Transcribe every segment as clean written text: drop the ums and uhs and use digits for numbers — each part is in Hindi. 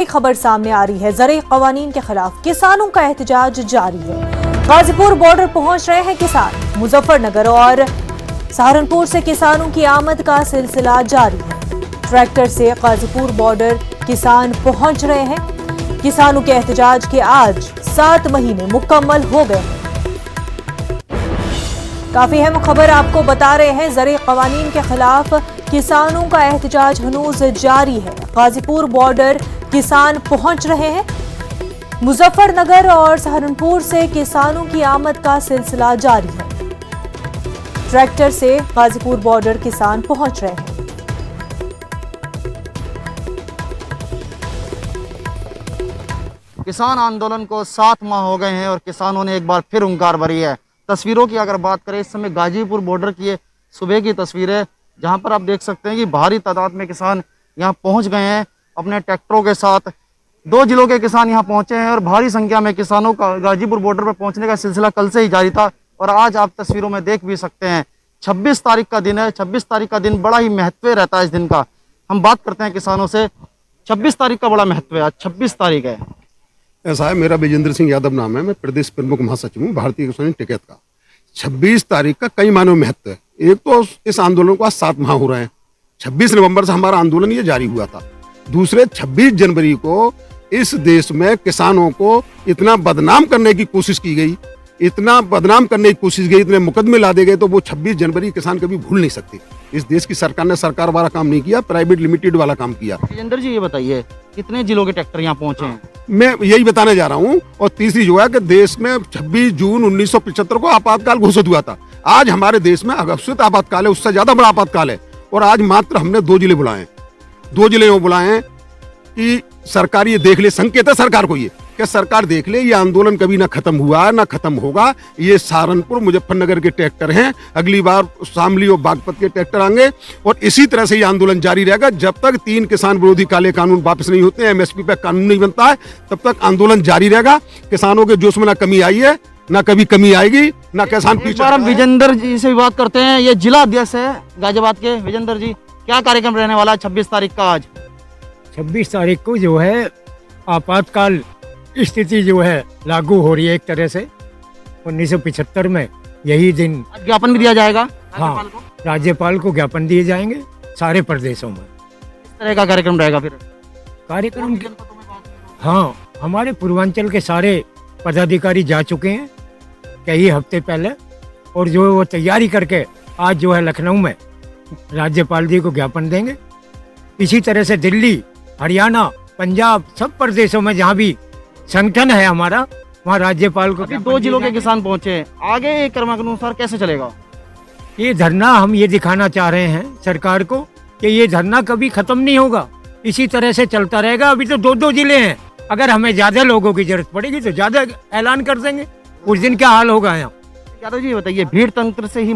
खबर सामने आ रही है। ज़रूरी कवानीन के खिलाफ किसानों का एहतजाज जारी है। गाजीपुर बॉर्डर पहुंच रहे हैं किसान। मुजफ्फरनगर और सहारनपुर से किसानों की आमद का सिलसिला जारी है। ट्रैक्टर से गाजीपुर बॉर्डर किसान पहुंच रहे हैं। किसानों के एहतजाज के आज 7 महीने मुकम्मल हो गए हैं। काफी अहम खबर आपको बता रहे हैं। ज़रूरी कवानीन के खिलाफ किसानों का एहतजाज हनूज जारी है। गाजीपुर बॉर्डर किसान पहुंच रहे हैं। मुजफ्फरनगर और सहारनपुर से किसानों की आमद का सिलसिला जारी है। ट्रैक्टर से गाजीपुर बॉर्डर किसान पहुंच रहे हैं। किसान आंदोलन को 7 माह हो गए हैं और किसानों ने एक बार फिर हुंकार भरी है। तस्वीरों की अगर बात करें, इस समय गाजीपुर बॉर्डर की सुबह की तस्वीर है, जहां पर आप देख सकते हैं कि भारी तादाद में किसान यहां पहुंच गए हैं अपने ट्रैक्टरों के साथ। 2 जिलों के किसान यहां पहुंचे हैं और भारी संख्या में किसानों का गाजीपुर बॉर्डर पर पहुंचने का सिलसिला कल से ही जारी था और आज आप तस्वीरों में देख भी सकते हैं। 26 तारीख का दिन है। 26 तारीख का दिन बड़ा ही महत्व रहता है इस दिन का। हम बात करते हैं किसानों से। 26 तारीख का बड़ा महत्व है। आज 26 तारीख है। ऐसा है, मेरा विजेंद्र सिंह यादव नाम है। मैं प्रदेश प्रमुख महासचिव हूँ भारतीय किसान टिकैत का। 26 तारीख का कई मायनों में महत्व है। एक तो इस आंदोलन को आज 7 माह हो रहे हैं। 26 नवंबर से हमारा आंदोलन ये जारी हुआ था। दूसरे 26 जनवरी को इस देश में किसानों को इतना बदनाम करने की कोशिश की गई, इतने मुकदमे ला दे गए, तो वो 26 जनवरी किसान कभी भूल नहीं सकते। इस देश की सरकार ने सरकार वाला काम नहीं किया, प्राइवेट लिमिटेड वाला काम किया। विजेंद्र जी, ये बताइए कितने जिलों के ट्रैक्टर यहाँ पहुंचे हैं? मैं यही बताने जा रहा हूँ। और तीसरी जो है कि देश में 26 जून 1975 को आपातकाल घोषित हुआ था। आज हमारे देश में अघोषित आपातकाल है, उससे ज्यादा बड़ा आपातकाल है। और आज मात्र हमने 2 जिले बुलाए हैं। 2 जिले में बुलाए हैं कि सरकार ये देख ले, संकेत है सरकार को ये कि सरकार देख ले, ये आंदोलन कभी ना खत्म हुआ ना खत्म होगा। ये सहारनपुर मुजफ्फरनगर के ट्रैक्टर हैं, अगली बार शामली और बागपत के ट्रैक्टर आएंगे और इसी तरह से ये आंदोलन जारी रहेगा जब तक 3 किसान विरोधी काले कानून वापस नहीं होते हैं, MSP पे कानून नहीं बनता है, तब तक आंदोलन जारी रहेगा। किसानों के जोश में ना कमी आई है, ना कभी कमी आएगी, ना किसान पीछे। हम विजेंद्र जी से भी बात करते हैं। ये जिला अध्यक्ष है गाजियाबाद के। विजेंद्र जी, क्या कार्यक्रम रहने वाला है 26 तारीख का? आज 26 तारीख को जो है आपातकाल स्थिति जो है लागू हो रही है एक तरह से। 1975 में यही दिन ज्ञापन भी दिया जाएगा। हाँ, राज्यपाल को ज्ञापन दिए जाएंगे सारे प्रदेशों में। इस तरह का कार्यक्रम रहेगा फिर कार्यक्रम हाँ, हमारे पूर्वांचल के सारे पदाधिकारी जा चुके हैं कई हफ्ते पहले, और जो वो तैयारी करके आज जो है लखनऊ में राज्यपाल जी को ज्ञापन देंगे। इसी तरह से दिल्ली, हरियाणा, पंजाब, सब प्रदेशों में जहाँ भी संगठन है हमारा, वहाँ राज्यपाल को। 2 जिलों के किसान पहुंचे, आगे क्रमानुसार कैसे चलेगा? ये धरना हम ये दिखाना चाह रहे हैं सरकार को कि ये धरना कभी खत्म नहीं होगा, इसी तरह से चलता रहेगा। अभी तो 2 जिले हैं, अगर हमें ज्यादा लोगों की जरूरत पड़ेगी तो ज्यादा ऐलान कर देंगे। उस दिन क्या हाल होगा यहाँ। यादव जी बताइए, भीड़ तंत्र से ही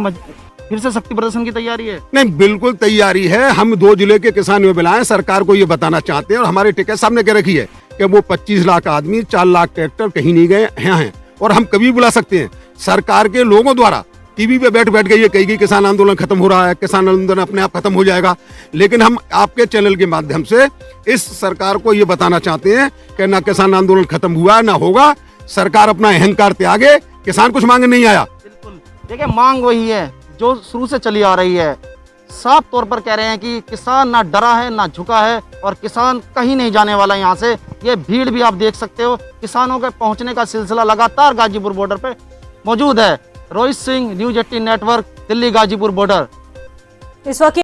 फिर से शक्ति प्रदर्शन की तैयारी है? नहीं, बिल्कुल तैयारी है। हम 2 जिले के किसान में बुलाए, सरकार को ये बताना चाहते हैं और हमारे टिकट सामने क्या रखी है कि वो 25 लाख आदमी, 4 लाख ट्रैक्टर कहीं नहीं गए हैं और हम कभी बुला सकते हैं। सरकार के लोगों द्वारा टीवी पे बैठ के ये कही किसान आंदोलन खत्म हो रहा है, किसान आंदोलन अपने आप खत्म हो जाएगा। लेकिन हम आपके चैनल के माध्यम से इस सरकार को ये बताना चाहते हैं कि ना किसान आंदोलन खत्म हुआ ना होगा। सरकार अपना अहंकार त्यागे, किसान कुछ मांगने नहीं आया। बिल्कुल, देखिए मांग वही है जो शुरू से चली आ रही है। साफ तौर पर कह रहे हैं कि किसान ना डरा है ना झुका है और किसान कहीं नहीं जाने वाला यहाँ से। ये भीड़ भी आप देख सकते हो, किसानों के पहुंचने का सिलसिला लगातार गाजीपुर बॉर्डर पे मौजूद है। Rohit Singh, news 18 network, Delhi Ghazipur border. इस वक्त